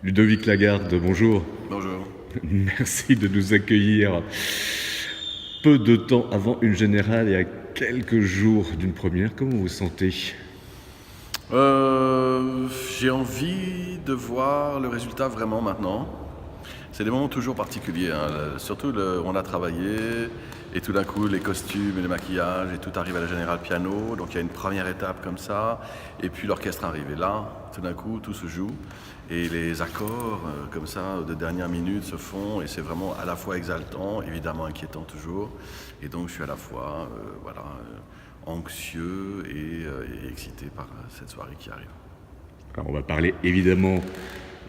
Ludovic Lagarde, bonjour. Bonjour. Merci de nous accueillir peu de temps avant une générale et à quelques jours d'une première. Comment vous vous sentez? J'ai envie de voir le résultat vraiment maintenant. C'est des moments toujours particuliers, hein. Surtout on a travaillé et tout d'un coup les costumes et les maquillages et tout arrive à la générale piano. Donc il y a une première étape comme ça et puis l'orchestre arrive. Et là, tout d'un coup, tout se joue et les accords comme ça de dernière minute se font et c'est vraiment à la fois exaltant, évidemment inquiétant toujours. Et donc je suis à la fois anxieux et excité par cette soirée qui arrive. Alors on va parler évidemment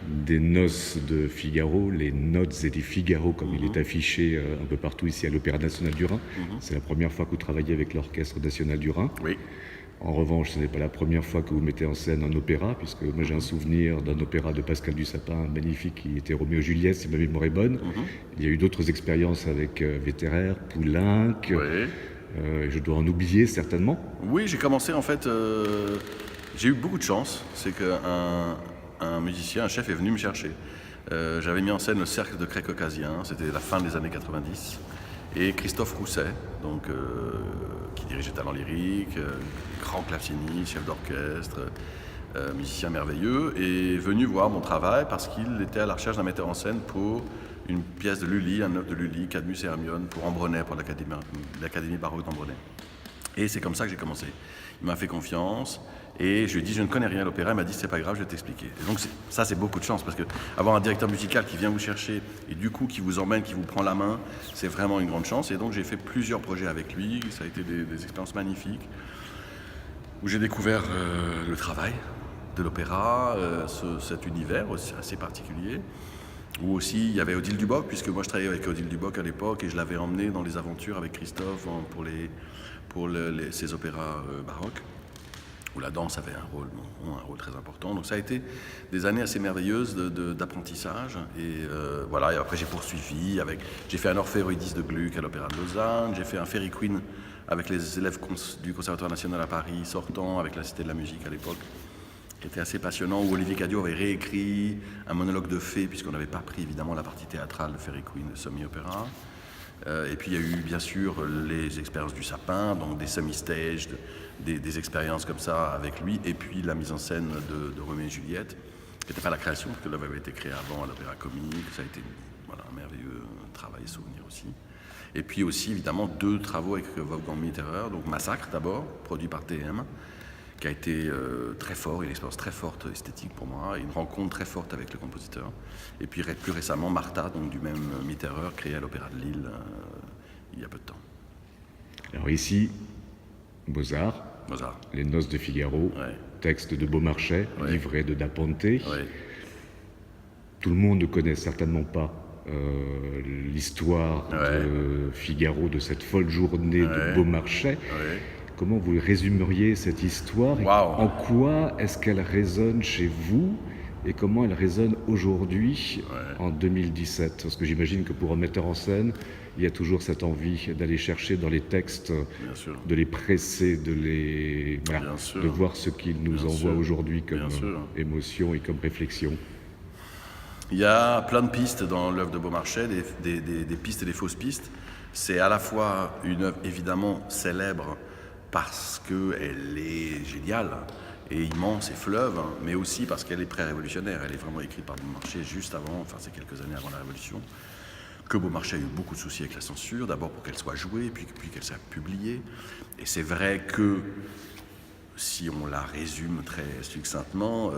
des noces de Figaro, les notes et des Figaro comme il est affiché un peu partout ici à l'Opéra National du Rhin. C'est la première fois que vous travaillez avec l'Orchestre National du Rhin. Oui. En revanche, ce n'est pas la première fois que vous mettez en scène un opéra, puisque moi j'ai un souvenir d'un opéra de Pascal Dussapin magnifique qui était Roméo et Juliette, si ma mémoire est bonne. Il y a eu d'autres expériences avec Vetterer, Poulenc, Oui. je dois en oublier certainement. Oui, j'ai commencé en fait. J'ai eu beaucoup de chance. C'est qu'un musicien, un chef est venu me chercher. J'avais mis en scène le Cercle de Cré caucasien, c'était la fin des années 90. Et Christophe Rousset, donc, qui dirigeait Talent Lyrique, grand claveciniste, chef d'orchestre, musicien merveilleux, est venu voir mon travail parce qu'il était à la recherche d'un metteur en scène pour une pièce de Lully, un œuvre de Lully, Cadmus et Hermione, pour Ambronay, pour l'Académie baroque d'Ambronay. Et c'est comme ça que j'ai commencé. Il m'a fait confiance et je lui ai dit je ne connais rien à l'opéra. Il m'a dit c'est pas grave, je vais t'expliquer. Et donc ça c'est beaucoup de chance parce que avoir un directeur musical qui vient vous chercher et du coup qui vous emmène, qui vous prend la main, c'est vraiment une grande chance. Et donc j'ai fait plusieurs projets avec lui. Ça a été des expériences magnifiques où j'ai découvert le travail de l'opéra, cet univers aussi assez particulier. Où aussi il y avait Odile Duboc, puisque moi je travaillais avec Odile Duboc à l'époque et je l'avais emmené dans les aventures avec Christophe pour ces opéras baroques, où la danse avait un rôle très important. Donc ça a été des années assez merveilleuses d'apprentissage. Et voilà, et après j'ai poursuivi, j'ai fait un Orphée Eurydice de Gluck à l'Opéra de Lausanne, j'ai fait un Fairy Queen avec les élèves du Conservatoire national à Paris, sortant avec la Cité de la musique à l'époque, qui était assez passionnant, où Olivier Cadio avait réécrit un monologue de fées, puisqu'on n'avait pas pris évidemment la partie théâtrale de Fairy Queen, de semi-opéra. Et puis il y a eu bien sûr les expériences du sapin, donc des semi-stages, des expériences comme ça avec lui, et puis la mise en scène de Roméo et Juliette, qui n'était pas la création, parce que l'œuvre avait été créée avant à l'Opéra Comique. Ça a été un merveilleux travail et souvenir aussi. Et puis aussi évidemment 2 travaux avec Wolfgang Mitterer, donc Massacre d'abord, produit par TM, qui a été très fort, une expérience très forte esthétique pour moi, une rencontre très forte avec le compositeur. Et puis plus récemment, Martha, donc du même Mitterer, créé à l'Opéra de Lille il y a peu de temps. Alors ici, Mozart, Mozart. Les Noces de Figaro, Ouais. texte de Beaumarchais, Ouais. livret de Da Ponte. Ouais. Tout le monde ne connaît certainement pas l'histoire de Figaro, de cette folle journée de Beaumarchais. Ouais. Comment vous résumeriez cette histoire et en quoi est-ce qu'elle résonne chez vous et comment elle résonne aujourd'hui en 2017? Parce que j'imagine que pour un metteur en scène, il y a toujours cette envie d'aller chercher dans les textes, de les presser, de voir ce qu'il nous envoie aujourd'hui comme émotion et comme réflexion. Il y a plein de pistes dans l'œuvre de Beaumarchais, des pistes et des fausses pistes. C'est à la fois une œuvre évidemment célèbre parce qu'elle est géniale et immense et fleuve, mais aussi parce qu'elle est pré-révolutionnaire. Elle est vraiment écrite par Beaumarchais juste avant, enfin c'est quelques années avant la Révolution, que Beaumarchais a eu beaucoup de soucis avec la censure, d'abord pour qu'elle soit jouée, puis qu'elle soit publiée. Et c'est vrai que, si on la résume très succinctement,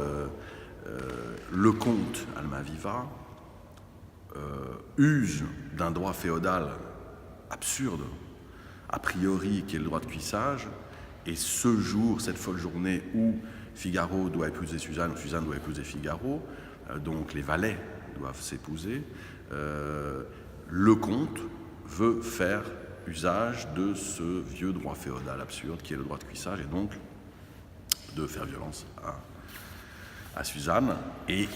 le comte Almaviva use d'un droit féodal absurde, a priori, qui est le droit de cuissage, et ce jour, cette folle journée où Figaro doit épouser Suzanne, ou Suzanne doit épouser Figaro, donc les valets doivent s'épouser, le comte veut faire usage de ce vieux droit féodal absurde qui est le droit de cuissage, et donc de faire violence à Suzanne. Et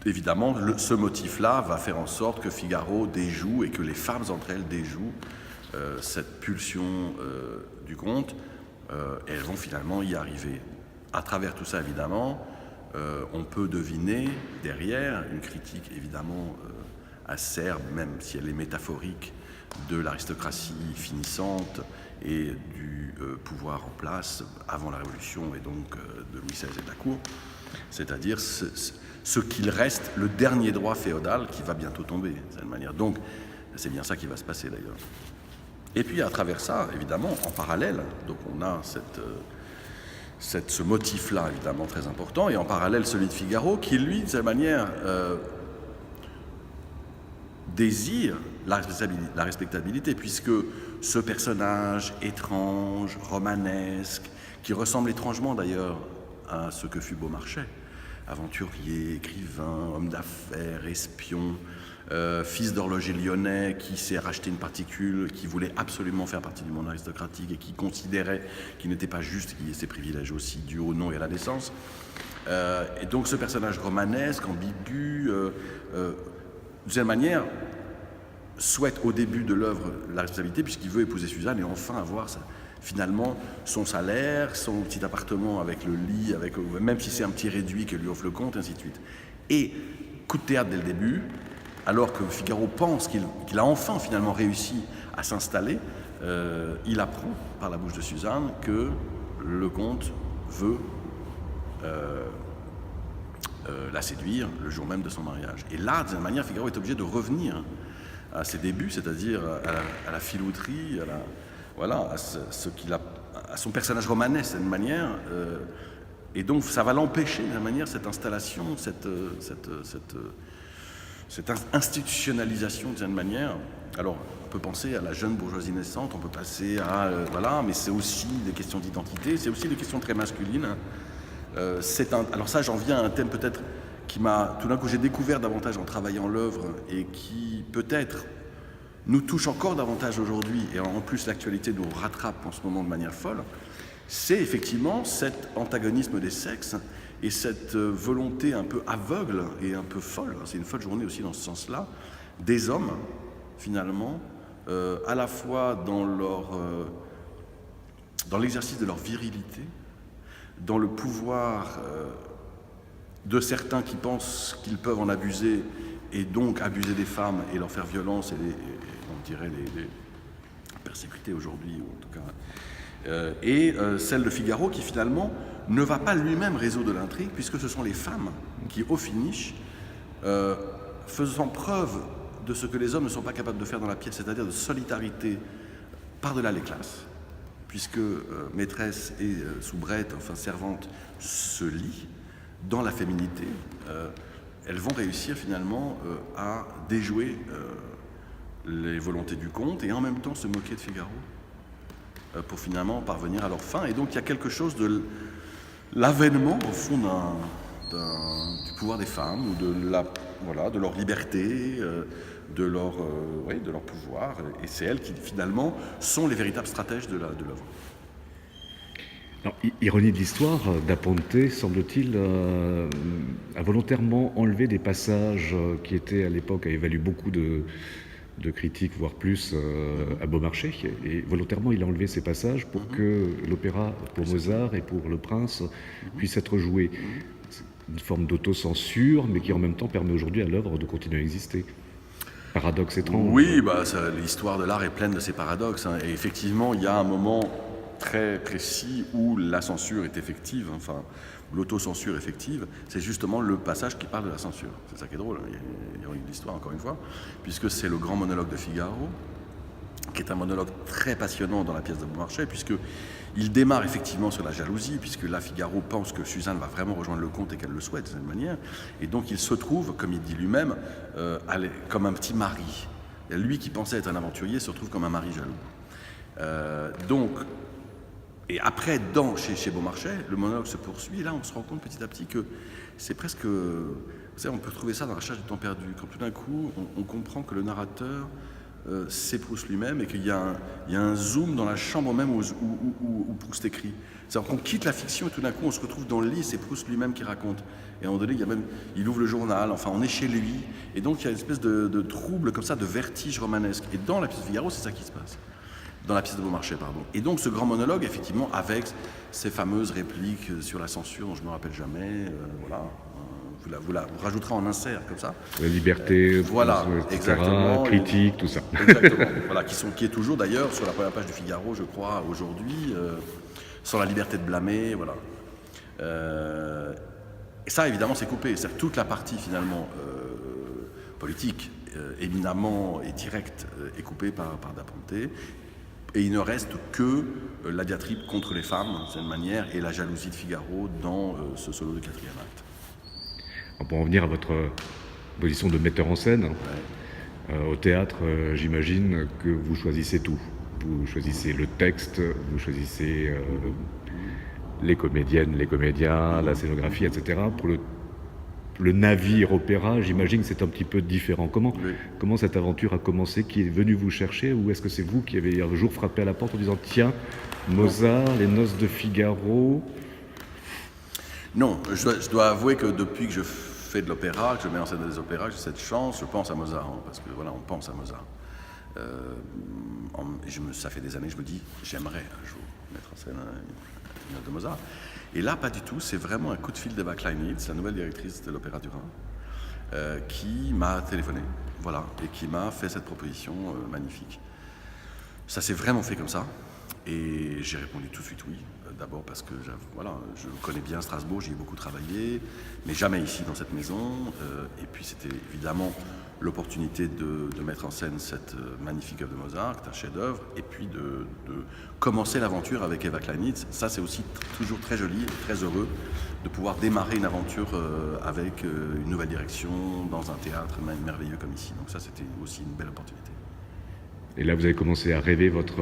évidemment, ce motif-là va faire en sorte que Figaro déjoue et que les femmes entre elles déjouent cette pulsion du comte, et elles vont finalement y arriver. À travers tout ça, évidemment, on peut deviner derrière une critique évidemment acerbe, même si elle est métaphorique, de l'aristocratie finissante et du pouvoir en place avant la Révolution et donc de Louis XVI et de la cour, c'est-à-dire ce qu'il reste, le dernier droit féodal qui va bientôt tomber, de cette manière. Donc, c'est bien ça qui va se passer d'ailleurs. Et puis à travers ça, évidemment, en parallèle, donc on a ce motif-là évidemment très important, et en parallèle celui de Figaro qui, lui, de cette manière, désire la respectabilité, puisque ce personnage étrange, romanesque, qui ressemble étrangement d'ailleurs à ce que fut Beaumarchais, aventurier, écrivain, homme d'affaires, espion, fils d'horloger lyonnais qui s'est racheté une particule, qui voulait absolument faire partie du monde aristocratique et qui considérait qu'il n'était pas juste qu'il y ait ses privilèges aussi dus au nom et à la naissance. Et donc ce personnage romanesque, ambigu, de cette manière, souhaite au début de l'œuvre la responsabilité puisqu'il veut épouser Suzanne et enfin avoir finalement son salaire, son petit appartement avec le lit, même si c'est un petit réduit que lui offre le comte, et ainsi de suite. Et coup de théâtre dès le début, alors que Figaro pense qu'il a enfin finalement réussi à s'installer, il apprend par la bouche de Suzanne que le comte veut la séduire le jour même de son mariage. Et là, de cette manière, Figaro est obligé de revenir à ses débuts, c'est-à-dire à la filouterie, à son personnage romanesque d'une manière, et donc ça va l'empêcher d'une manière, cette installation, cette institutionnalisation d'une manière. Alors on peut penser à la jeune bourgeoisie naissante, on peut passer à mais c'est aussi des questions d'identité, c'est aussi des questions très masculines. Alors ça, j'en viens à un thème peut-être qui m'a, tout d'un coup, j'ai découvert davantage en travaillant l'œuvre et qui peut-être nous touche encore davantage aujourd'hui, et en plus l'actualité nous rattrape en ce moment de manière folle, c'est effectivement cet antagonisme des sexes et cette volonté un peu aveugle et un peu folle, c'est une folle journée aussi dans ce sens-là, des hommes, finalement, à la fois dans l'exercice de leur virilité, dans le pouvoir de certains qui pensent qu'ils peuvent en abuser et donc abuser des femmes et leur faire violence et on dirait les persécuter aujourd'hui, ou en tout cas. Et celle de Figaro qui finalement ne va pas lui-même résoudre l'intrigue puisque ce sont les femmes qui, au finish, faisant preuve de ce que les hommes ne sont pas capables de faire dans la pièce, c'est-à-dire de solidarité par-delà les classes, puisque maîtresse et soubrette, enfin servante, se lient dans la féminité, elles vont réussir finalement à déjouer les volontés du comte et en même temps se moquer de Figaro pour finalement parvenir à leur fin. Et donc il y a quelque chose de l'avènement au fond du pouvoir des femmes ou de leur liberté, de leur pouvoir. Et c'est elles qui finalement sont les véritables stratèges de l'œuvre. Ironie de l'histoire, Da Ponte, semble-t-il, a volontairement enlevé des passages qui étaient à l'époque, avaient valu beaucoup de critiques, voire plus, à Beaumarchais. Et volontairement, il a enlevé ces passages pour que l'opéra pour Mozart et pour Le Prince puisse être joué. C'est une forme d'autocensure, mais qui en même temps permet aujourd'hui à l'œuvre de continuer à exister. Paradoxe étrange. Oui, l'histoire de l'art est pleine de ces paradoxes. Et effectivement, il y a un moment très précis où la censure est effective, l'autocensure effective, c'est justement le passage qui parle de la censure. C'est ça qui est drôle, il y a une histoire encore une fois, puisque c'est le grand monologue de Figaro, qui est un monologue très passionnant dans la pièce de Beaumarchais, puisqu'il démarre effectivement sur la jalousie, puisque là Figaro pense que Suzanne va vraiment rejoindre le comte et qu'elle le souhaite de cette manière, et donc il se trouve, comme il dit lui-même, comme un petit mari. Et lui qui pensait être un aventurier se retrouve comme un mari jaloux. Et après, chez Beaumarchais, le monologue se poursuit, et là on se rend compte petit à petit que c'est presque... Vous savez, on peut trouver ça dans La Recherche du temps perdu, quand tout d'un coup on comprend que le narrateur c'est Proust lui-même et qu'il y a un zoom dans la chambre même où Proust écrit. C'est-à-dire qu'on quitte la fiction et tout d'un coup on se retrouve dans le lit, c'est Proust lui-même qui raconte. Et à un moment donné, il ouvre le journal, on est chez lui, et donc il y a une espèce de trouble comme ça, de vertige romanesque. Et dans la pièce de Figaro, c'est ça qui se passe. dans la pièce de Beaumarchais, pardon. Et donc ce grand monologue, effectivement, avec ces fameuses répliques sur la censure dont je ne me rappelle jamais, voilà. Vous rajouterez en insert comme ça. La liberté, voilà, etc., exactement, critique, tout ça. Exactement. Voilà, qui est toujours d'ailleurs sur la première page du Figaro, je crois, aujourd'hui, sans la liberté de blâmer, voilà. Et ça, évidemment, c'est coupé. C'est-à-dire toute la partie finalement politique, éminemment et directe, est coupée par Da Ponte. Et il ne reste que la diatribe contre les femmes, d'une certaine manière, et la jalousie de Figaro dans ce solo de 4e acte. Pour en venir à votre position de metteur en scène, au théâtre, j'imagine que vous choisissez tout. Vous choisissez le texte, vous choisissez les comédiennes, les comédiens, la scénographie, etc. Pour le navire opéra, j'imagine que c'est un petit peu différent. Comment cette aventure a commencé? Qui est venu vous chercher? Ou est-ce que c'est vous qui avez un jour frappé à la porte en disant « Tiens, Mozart, les Noces de Figaro ». Non, je dois avouer que depuis que je fais de l'opéra, que je mets en scène des opéras, j'ai cette chance, je pense à Mozart, hein, parce que voilà, on pense à Mozart. Ça fait des années que je me dis, j'aimerais un jour mettre en scène une œuvre de Mozart. Et là, pas du tout, c'est vraiment un coup de fil d'Eva Kleinitz, la nouvelle directrice de l'Opéra du Rhin, qui m'a téléphoné, voilà, et qui m'a fait cette proposition magnifique. Ça s'est vraiment fait comme ça, et j'ai répondu tout de suite oui. D'abord parce que voilà, je connais bien Strasbourg, j'y ai beaucoup travaillé, mais jamais ici dans cette maison. Et puis c'était évidemment l'opportunité de mettre en scène cette magnifique œuvre de Mozart, un chef-d'œuvre, et puis de commencer l'aventure avec Eva Kleinitz. Ça, c'est aussi toujours très joli, très heureux de pouvoir démarrer une aventure avec une nouvelle direction dans un théâtre merveilleux comme ici. Donc ça, c'était aussi une belle opportunité. Et là, vous avez commencé à rêver votre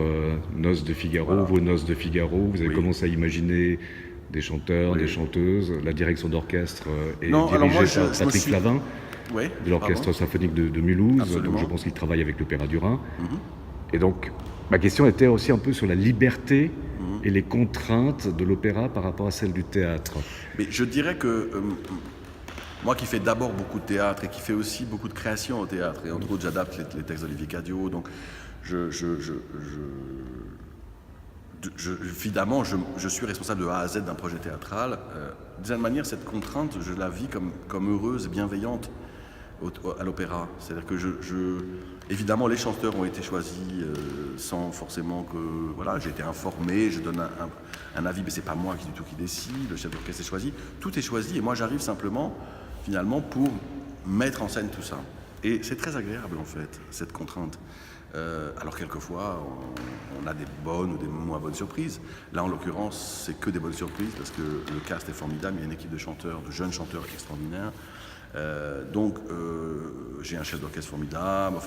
Noces de Figaro, voilà. Vos Noces de Figaro. Vous avez commencé à imaginer des chanteurs, des chanteuses. La direction d'orchestre est dirigée par Patrick Flavin, de l'Orchestre symphonique de Mulhouse. Absolument. Donc je pense qu'il travaille avec l'Opéra du Rhin. Et donc, ma question était aussi un peu sur la liberté et les contraintes de l'opéra par rapport à celle du théâtre. Mais je dirais que... moi qui fais d'abord beaucoup de théâtre et qui fais aussi beaucoup de création au théâtre, et entre autres j'adapte les textes d'Olivier Cadio, donc évidemment je suis responsable de A à Z d'un projet théâtral. D'une certaine manière, cette contrainte, je la vis comme heureuse et bienveillante à l'opéra. C'est-à-dire que évidemment les chanteurs ont été choisis sans forcément que... Voilà, j'ai été informé, je donne un avis, mais c'est pas moi du tout qui décide, le chef d'orchestre est choisi, tout est choisi, et moi j'arrive simplement finalement pour mettre en scène tout ça. Et c'est très agréable en fait, cette contrainte. Alors quelquefois, on a des bonnes ou des moins bonnes surprises. Là en l'occurrence, c'est que des bonnes surprises parce que le cast est formidable, il y a une équipe de chanteurs, de jeunes chanteurs extraordinaires. Donc j'ai un chef d'orchestre formidable,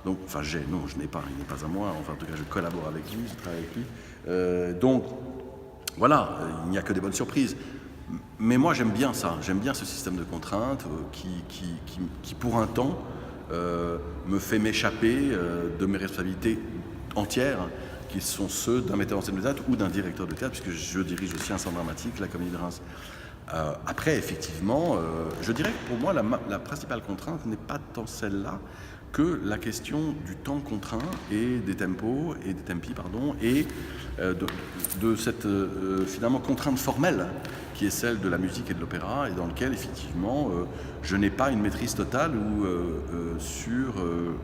je n'ai pas, il n'est pas à moi, enfin en tout cas je collabore avec lui, je travaille avec lui. Donc voilà, il n'y a que des bonnes surprises. Mais moi j'aime bien ça, j'aime bien ce système de contraintes qui pour un temps me fait m'échapper de mes responsabilités entières, qui sont ceux d'un metteur en scène de théâtre ou d'un directeur de théâtre, puisque je dirige aussi un centre dramatique, la Comédie de Reims. Après, effectivement, je dirais que pour moi, la principale contrainte n'est pas tant celle-là que la question du temps contraint et des tempos, et des tempi, pardon, et de cette finalement contrainte formelle qui est celle de la musique et de l'opéra, et dans lequel effectivement je n'ai pas une maîtrise totale sur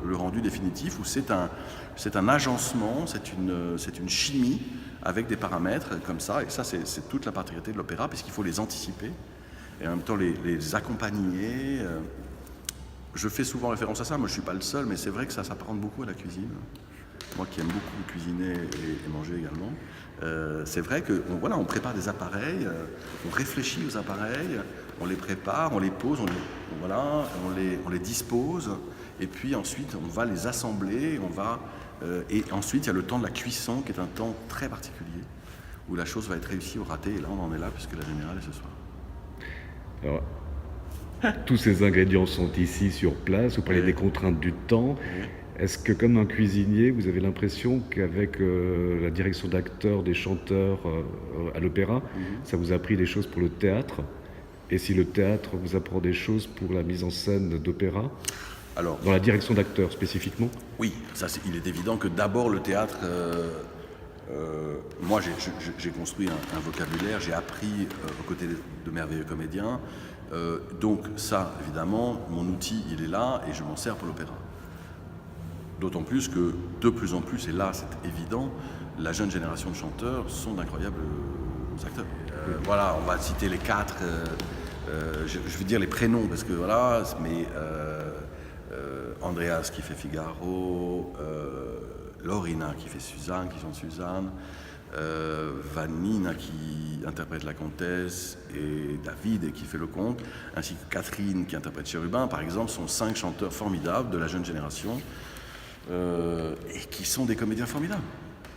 le rendu définitif, où c'est un agencement, c'est une chimie avec des paramètres comme ça, et ça c'est toute la particularité de l'opéra, puisqu'il faut les anticiper et en même temps les accompagner. Je fais souvent référence à ça, moi je ne suis pas le seul, mais c'est vrai que ça s'apparente beaucoup à la cuisine. Moi qui aime beaucoup cuisiner et manger également, c'est vrai qu'on prépare des appareils, on réfléchit aux appareils, on les prépare, on les pose, on les dispose, et puis ensuite on va les assembler, et ensuite il y a le temps de la cuisson qui est un temps très particulier, où la chose va être réussie ou ratée, et là on en est là puisque la générale est ce soir. Alors, tous ces ingrédients sont ici sur place, vous parlez des contraintes du temps. Est-ce que comme un cuisinier, vous avez l'impression qu'avec la direction d'acteurs, des chanteurs à l'opéra, ça vous a appris des choses pour le théâtre? Et si le théâtre vous apprend des choses pour la mise en scène d'opéra? Alors, dans la direction d'acteurs spécifiquement? Oui, il est évident que d'abord le théâtre, moi j'ai construit un vocabulaire, j'ai appris aux côtés de merveilleux comédiens, donc ça évidemment mon outil il est là et je m'en sers pour l'opéra. D'autant plus que de plus en plus, et là c'est évident, la jeune génération de chanteurs sont d'incroyables acteurs. Voilà, on va citer les 4, je vais dire les prénoms parce que voilà, mais Andreas qui fait Figaro, Lorina qui fait Suzanne, qui chante Suzanne, Vanina qui interprète la comtesse et David qui fait le comte, ainsi que Catherine qui interprète Chérubin, par exemple, sont 5 chanteurs formidables de la jeune génération et qui sont des comédiens formidables.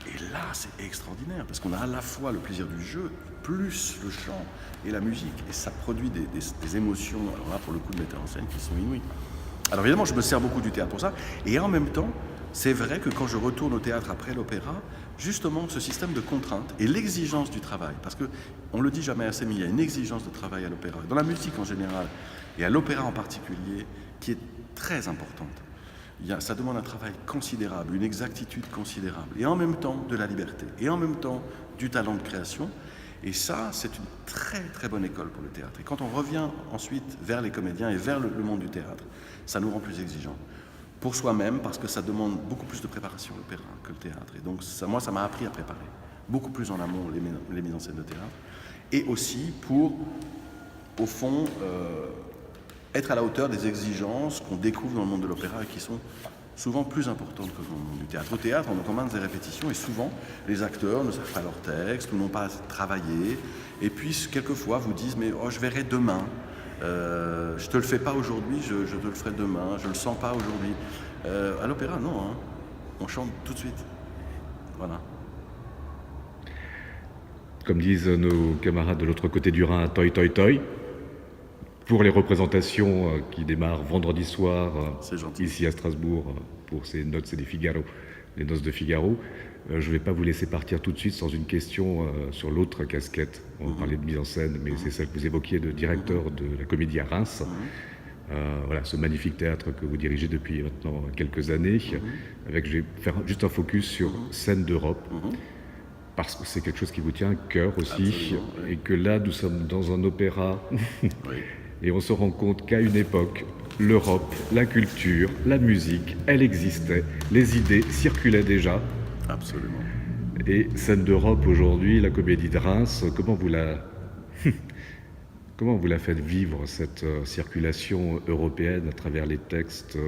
Et là, c'est extraordinaire, parce qu'on a à la fois le plaisir du jeu, plus le chant et la musique, et ça produit des émotions, alors là, pour le coup, de metteur en scène, qui sont inouïes. Alors évidemment, je me sers beaucoup du théâtre pour ça, et en même temps, c'est vrai que quand je retourne au théâtre après l'opéra, justement, ce système de contraintes et l'exigence du travail, parce qu'on ne le dit jamais assez, mais il y a une exigence de travail à l'opéra, dans la musique en général, et à l'opéra en particulier, qui est très importante. Ça demande un travail considérable, une exactitude considérable, et en même temps de la liberté, et en même temps du talent de création. Et ça, c'est une très très bonne école pour le théâtre. Et quand on revient ensuite vers les comédiens et vers le monde du théâtre, ça nous rend plus exigeants. Pour soi-même, parce que ça demande beaucoup plus de préparation l'opéra que le théâtre. Et donc moi, ça m'a appris à préparer beaucoup plus en amont les mises en scène de théâtre. Et aussi pour, au fond, être à la hauteur des exigences qu'on découvre dans le monde de l'opéra et qui sont souvent plus importantes que dans le monde du théâtre. Au théâtre, on commence des répétitions et souvent, les acteurs ne savent pas leur texte ou n'ont pas travaillé. Et puis, quelquefois, vous disent « mais je verrai demain, je te le fais pas aujourd'hui, je te le ferai demain, je le sens pas aujourd'hui. » À l'opéra, non, hein. On chante tout de suite. Voilà. Comme disent nos camarades de l'autre côté du Rhin, toi, toi, toi. Pour les représentations qui démarrent vendredi soir ici à Strasbourg pour ces noces et les noces de Figaro, je ne vais pas vous laisser partir tout de suite sans une question sur l'autre casquette. On parlait de mise en scène, mais c'est celle que vous évoquiez de directeur de la Comédie à Reims. Voilà, ce magnifique théâtre que vous dirigez depuis maintenant quelques années. Je vais faire juste un focus sur scène d'Europe. Parce que c'est quelque chose qui vous tient à cœur aussi. Et que là, nous sommes dans un opéra. Oui. Et on se rend compte qu'à une époque, l'Europe, la culture, la musique, elle existait, les idées circulaient déjà. Absolument. Et scène d'Europe aujourd'hui, la Comédie de Reims, comment vous la faites vivre, cette circulation européenne à travers les textes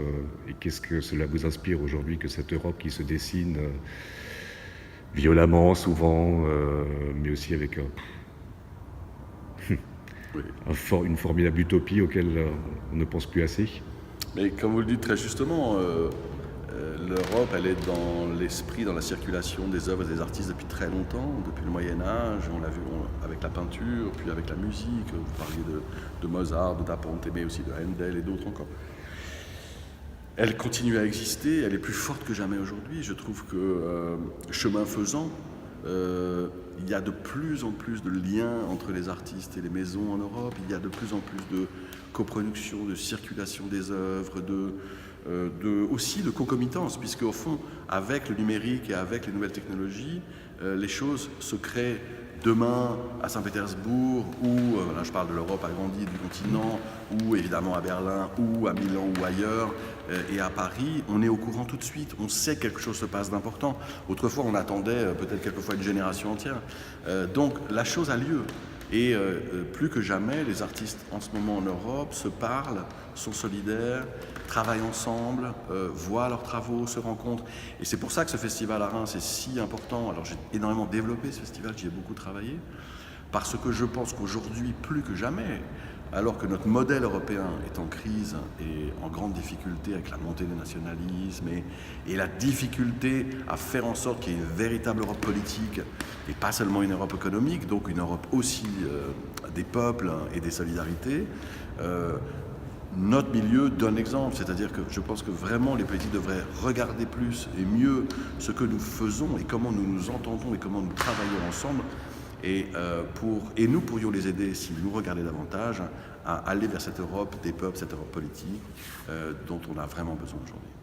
et qu'est-ce que cela vous inspire aujourd'hui que cette Europe qui se dessine violemment souvent, mais aussi avec une formidable utopie auquel on ne pense plus assez. Mais comme vous le dites très justement, l'Europe, elle est dans l'esprit, dans la circulation des œuvres et des artistes depuis très longtemps, depuis le Moyen-Âge, on l'a vu avec la peinture, puis avec la musique, vous parliez de Mozart, de Da Ponte, mais aussi de Handel et d'autres encore. Elle continue à exister, elle est plus forte que jamais aujourd'hui. Je trouve que, chemin faisant, il y a de plus en plus de liens entre les artistes et les maisons en Europe, il y a de plus en plus de coproduction, de circulation des œuvres, aussi de concomitance, puisque au fond, avec le numérique et avec les nouvelles technologies, les choses se créent demain à Saint-Pétersbourg, ou, là je parle de l'Europe agrandie, du continent, ou évidemment à Berlin, ou à Milan, ou ailleurs, et à Paris, on est au courant tout de suite, on sait que quelque chose se passe d'important. Autrefois, on attendait peut-être quelquefois une génération entière. Donc la chose a lieu. Et plus que jamais, les artistes en ce moment en Europe se parlent, sont solidaires, travaillent ensemble, voient leurs travaux, se rencontrent. Et c'est pour ça que ce festival à Reims est si important. Alors j'ai énormément développé ce festival, j'y ai beaucoup travaillé, parce que je pense qu'aujourd'hui, plus que jamais, alors que notre modèle européen est en crise et en grande difficulté avec la montée des nationalismes et la difficulté à faire en sorte qu'il y ait une véritable Europe politique et pas seulement une Europe économique, donc une Europe aussi des peuples et des solidarités, notre milieu donne l'exemple, c'est-à-dire que je pense que vraiment les politiques devraient regarder plus et mieux ce que nous faisons et comment nous nous entendons et comment nous travaillons ensemble Et nous pourrions les aider, s'ils nous regardaient davantage, à aller vers cette Europe des peuples, cette Europe politique dont on a vraiment besoin aujourd'hui.